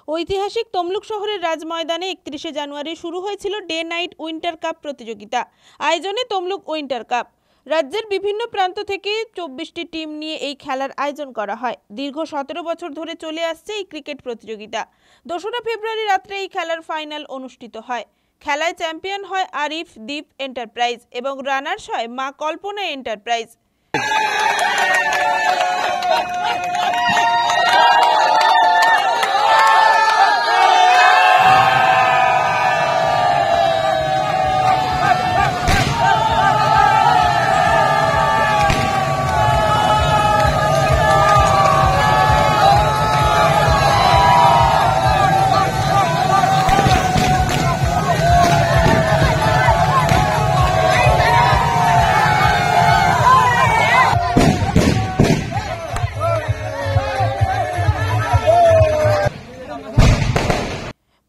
ঐতিহাসিক তমলুক শহরের রাজ ময়দানে 31শে জানুয়ারি শুরু হয়েছিল ডে নাইট উইন্টার কাপ প্রতিযোগিতা। আয়োজনে তমলুক উইন্টার কাপ। রাজ্যের বিভিন্ন প্রান্ত থেকে 24টি টিম নিয়ে এই খেলার আয়োজন করা হয়। দীর্ঘ 17 বছর ধরে চলে আসছে এই ক্রিকেট প্রতিযোগিতা। 2রা ফেব্রুয়ারি রাত্রে এই খেলার ফাইনাল অনুষ্ঠিত হয়। খেলায় চ্যাম্পিয়ন হয় আরিফ দ্বীপ এন্টারপ্রাইজ এবং রানার্স হয় মা কল্পনা এন্টারপ্রাইজ।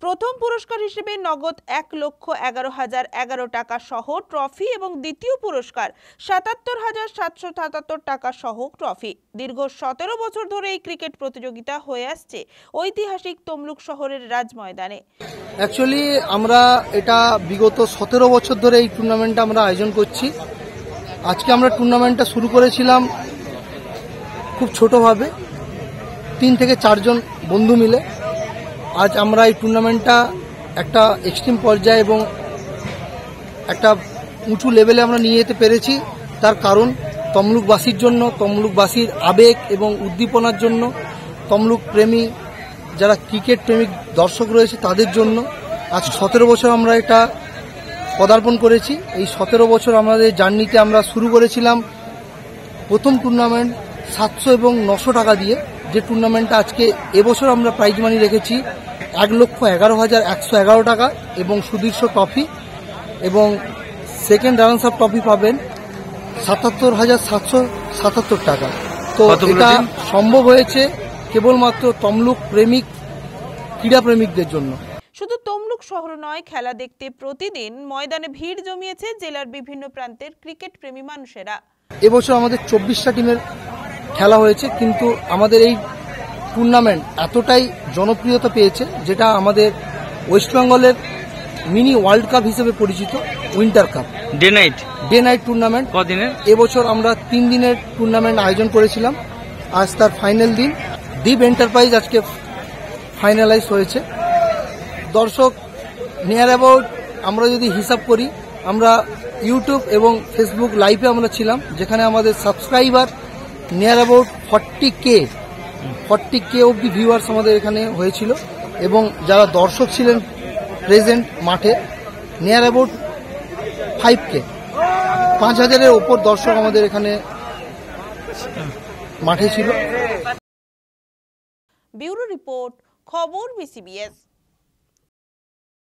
প্রথম পুরস্কার হিসেবে নগদ 1,11,011 টাকা সহ ট্রফি এবং দ্বিতীয় পুরস্কার 77,777 টাকা সহ ট্রফি। দীর্ঘ 17 বছর ধরে এই ক্রিকেট প্রতিযোগিতা হয়ে আসছে ঐতিহাসিক তমলুক শহরের রাজ ময়দানে। অ্যাকচুয়ালি আমরা এটা বিগত 17 বছর ধরে এই টুর্নামেন্টটা আমরা আয়োজন করছি। আজকে আমরা টুর্নামেন্টটা শুরু করেছিলাম খুব ছোটভাবে, 3 থেকে 4 জন বন্ধু মিলে। আজ আমরা এই টুর্নামেন্টটা একটা এক্সট্রিম পর্যায়ে এবং একটা উঁচু লেভেলে আমরা নিয়ে যেতে পেরেছি। তার কারণ তমলুকবাসীর জন্য, তমলুকবাসীর আবেগ এবং উদ্দীপনার জন্য, তমলুক প্রেমী যারা ক্রিকেট প্রেমিক দর্শক রয়েছে তাদের জন্য। আজ 17 বছর আমরা এটা পদার্পণ করেছি। এই 17 বছর আমাদের জার্নিতে আমরা শুরু করেছিলাম প্রথম টুর্নামেন্ট 700 এবং 900 টাকা দিয়ে, যে টুর্নামেন্টটা আজকে এবছর আমরা প্রাইজ মানি রেখেছি 1,11,111 টাকা এবং সুদীর্ঘ ট্রফি, এবং সেকেন্ড রানার্স আপ ট্রফি পাবেন 77,777 টাকা। তো এটা সম্ভব হয়েছে কেবলমাত্র তমলুক প্রেমিক ক্রীড়া প্রেমিকদের জন্য। শুধু তমলুক শহর নয়, খেলা দেখতে প্রতিদিন ময়দানে ভিড় জমিয়েছে জেলার বিভিন্ন প্রান্তের ক্রিকেট প্রেমী মানুষেরা। এবছর আমাদের 24টা টিমের খেলা হয়েছে, কিন্তু আমাদের এই টুর্নামেন্ট এতটাই জনপ্রিয়তা পেয়েছে যেটা আমাদের ওয়েস্ট বেঙ্গলের মিনি ওয়ার্ল্ড কাপ হিসেবে পরিচিত। Winter cup day night tournament. কদিনের? এবছর আমরা 3 দিনের টুর্নামেন্ট আয়োজন করেছিলাম। আজ তার ফাইনাল দিন। দ্বীপ এন্টারপ্রাইজ আজকে ফাইনালাইজ হয়েছে। দর্শক নিয়ার অ্যাবাউট, আমরা যদি হিসাব করি, আমরা ইউটিউব এবং ফেসবুক লাইভে আমরা ছিলাম, যেখানে আমাদের সাবস্ক্রাইবার নিয়ার অ্যাবাউট 40K অব্দি ভিউয়ার্স আমাদের এখানে হয়েছিল, এবং যারা দর্শক ছিলেন প্রেজেন্ট মাঠে নিয়ার অ্যাবাউট 5K, 5,000-এর ওপর দর্শক আমাদের এখানে মাঠে ছিল। ব্যুরো রিপোর্ট, খবর BCBS।